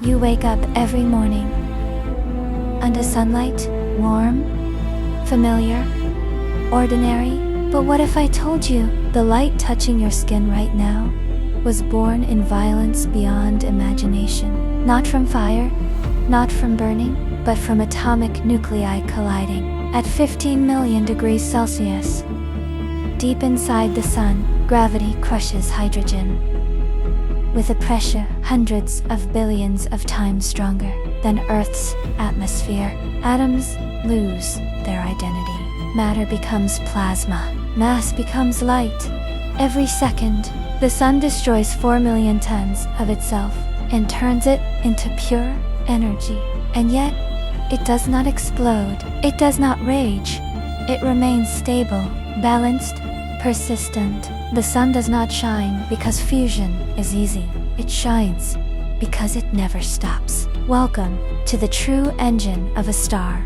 You wake up every morning under sunlight, warm, familiar, ordinary. But what if I told you the light touching your skin right now was born in violence beyond imagination? Not from fire, not from burning, but from atomic nuclei colliding at 15 million degrees Celsius. Deep inside the sun, gravity crushes hydrogen with a pressure hundreds of billions of times stronger than Earth's atmosphere. Atoms lose their identity. Matter becomes plasma. Mass becomes light. Every second, the sun destroys 4 million tons of itself and turns it into pure energy. And yet, it does not explode. It does not rage. It remains stable, balanced, persistent. The sun does not shine because fusion is easy. It shines because it never stops. Welcome to the true engine of a star.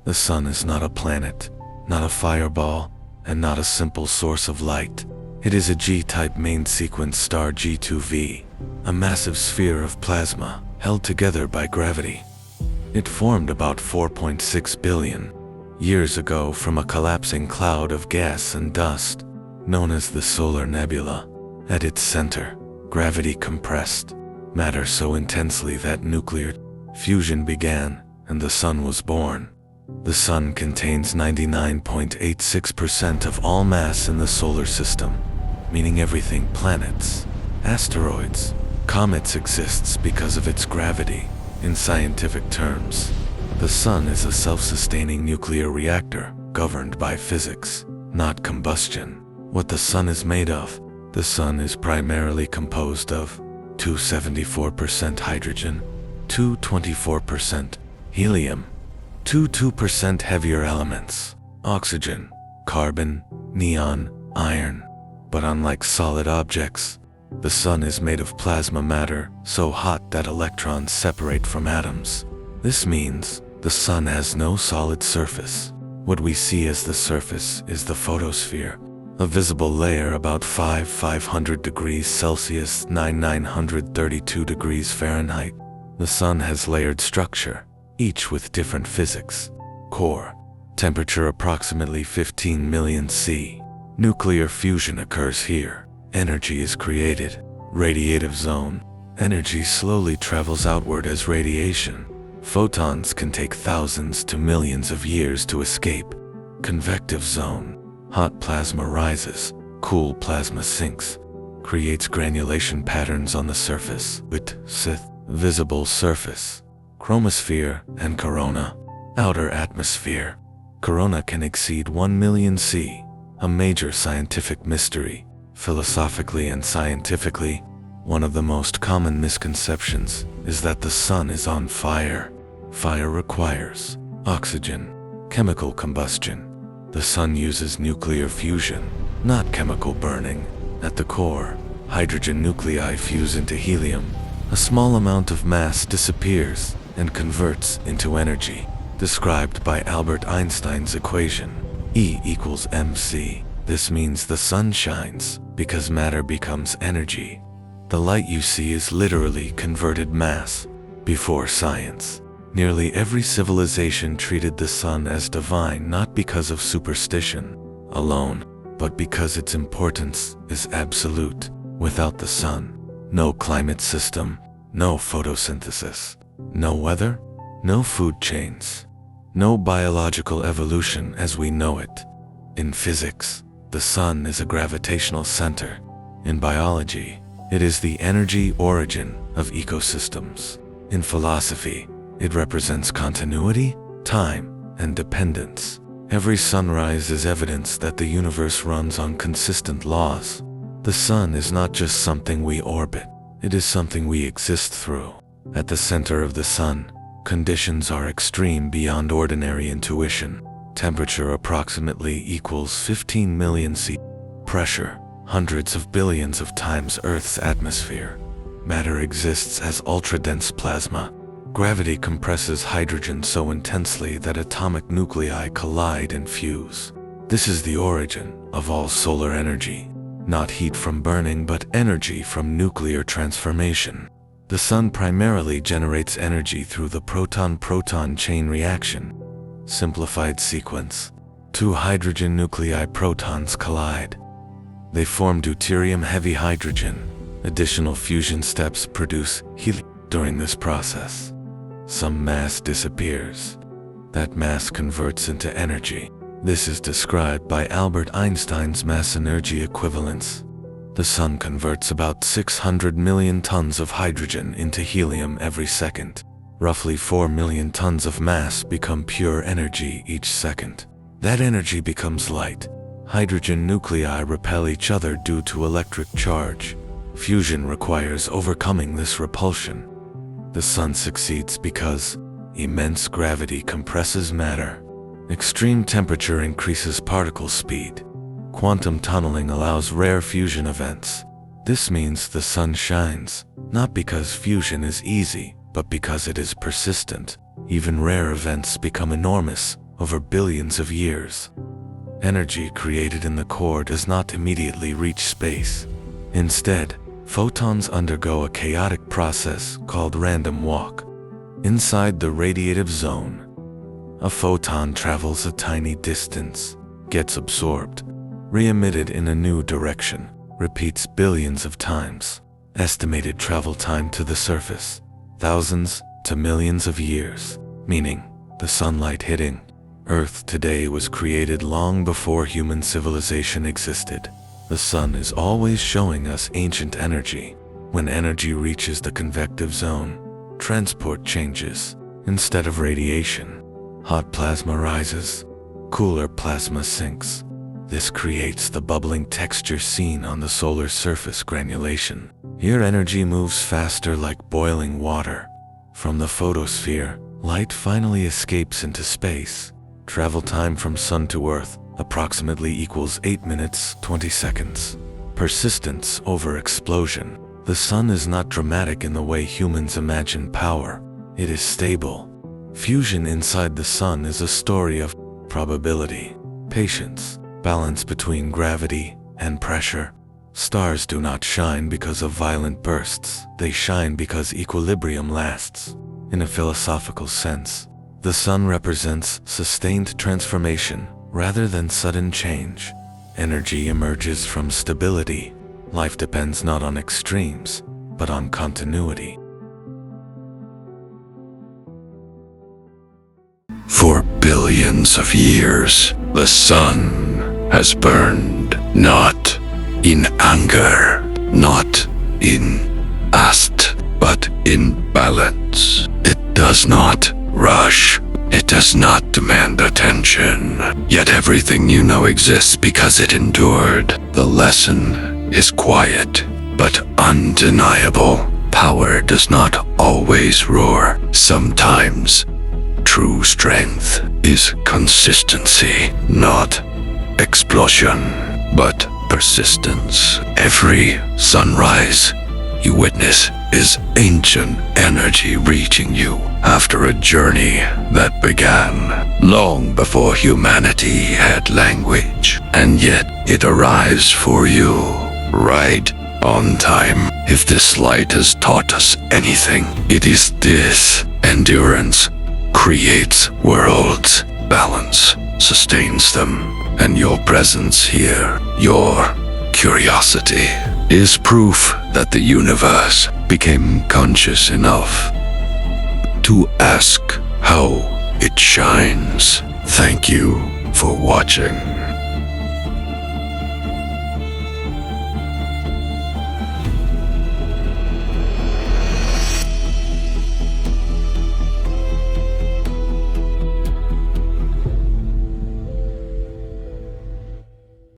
The sun is not a planet, not a fireball, and not a simple source of light. It is a G-type main sequence star G2V, a massive sphere of plasma held together by gravity. It formed about 4.6 billion years ago from a collapsing cloud of gas and dust, known as the solar nebula. At its center, gravity compressed matter so intensely that nuclear fusion began and the sun was born. The sun contains 99.86% of all mass in the solar system, meaning everything planets, asteroids, comets exists because of its gravity. In scientific terms, the sun is a self-sustaining nuclear reactor governed by physics, not combustion. What the sun is made of: the sun is primarily composed of 274% hydrogen, 224% helium, 2% heavier elements, oxygen, carbon, neon, iron. But unlike solid objects, the sun is made of plasma matter so hot that electrons separate from atoms. This means the sun has no solid surface. What we see as the surface is the photosphere, a visible layer about 500 degrees Celsius, 932 degrees Fahrenheit. The sun has layered structure, each with different physics. Core, temperature approximately 15 million C. Nuclear fusion occurs here. Energy is created. Radiative zone, energy slowly travels outward as radiation. Photons can take thousands to millions of years to escape. Convective zone, hot plasma rises, cool plasma sinks, creates granulation patterns on the surface. Visible surface, chromosphere and corona. Outer atmosphere. Corona can exceed 1 million C, a major scientific mystery. Philosophically and scientifically, one of the most common misconceptions is that the sun is on fire. Fire requires oxygen, chemical combustion. The sun uses nuclear fusion, not chemical burning. At the core, hydrogen nuclei fuse into helium. A small amount of mass disappears and converts into energy, described by Albert Einstein's equation, E equals mc. This means the sun shines because matter becomes energy. The light you see is literally converted mass. Before science, nearly every civilization treated the sun as divine, not because of superstition alone, but because its importance is absolute. Without the sun, no climate system, no photosynthesis, no weather, no food chains, no biological evolution as we know it. In physics, the sun is a gravitational center. In biology, it is the energy origin of ecosystems. In philosophy, it represents continuity, time, and dependence. Every sunrise is evidence that the universe runs on consistent laws. The sun is not just something we orbit, it is something we exist through. At the center of the sun, conditions are extreme beyond ordinary intuition. Temperature approximately equals 15 million C. Pressure, hundreds of billions of times Earth's atmosphere. matter exists as ultra-dense plasma. Gravity compresses hydrogen so intensely that atomic nuclei collide and fuse. This is the origin of all solar energy. Not heat from burning, but energy from nuclear transformation. The sun primarily generates energy through the proton-proton chain reaction. Simplified sequence. Two hydrogen nuclei protons collide. They form deuterium-heavy hydrogen. Additional fusion steps produce helium. During this process, some mass disappears. That mass converts into energy. This is described by Albert Einstein's mass-energy equivalence. The sun converts about 600 million tons of hydrogen into helium every second. Roughly 4 million tons of mass become pure energy each second. That energy becomes light. Hydrogen nuclei repel each other due to electric charge. Fusion requires overcoming this repulsion. The sun succeeds because immense gravity compresses matter. Extreme temperature increases particle speed. Quantum tunneling allows rare fusion events. This means the sun shines, not because fusion is easy, but because it is persistent. Even rare events become enormous over billions of years. Energy created in the core does not immediately reach space. Instead, photons undergo a chaotic process called random walk. Inside the radiative zone, a photon travels a tiny distance, gets absorbed, re-emitted in a new direction, repeats billions of times. Estimated travel time to the surface, thousands to millions of years, meaning the sunlight hitting Earth today was created long before human civilization existed. The sun is always showing us ancient energy. When energy reaches the convective zone, transport changes. Instead of radiation, hot plasma rises, cooler plasma sinks. This creates the bubbling texture seen on the solar surface granulation. Here energy moves faster like boiling water. From the photosphere, light finally escapes into space. Travel time from sun to Earth approximately equals 8 minutes 20 seconds. Persistence over explosion. The sun is not dramatic in the way humans imagine power. It is stable. Fusion inside the sun is a story of probability, patience, balance between gravity and pressure. Stars do not shine because of violent bursts. They shine because equilibrium lasts. In a philosophical sense, the sun represents sustained transformation rather than sudden change. Energy emerges from stability. Life depends not on extremes, but on continuity. For billions of years, the sun has burned, not in anger, not in lust, but in balance. It does not rush. It does not demand attention. Yet everything you know exists because it endured. The lesson is quiet, but undeniable. Power does not always roar. Sometimes true strength is consistency, not explosion, but persistence. Every sunrise you witness is ancient energy reaching you after a journey that began long before humanity had language, and yet it arrives for you right on time. If this light has taught us anything, it is this: endurance creates worlds, balance sustains them, and your presence here, your curiosity, is proof that the universe became conscious enough to ask how it shines. Thank you for watching.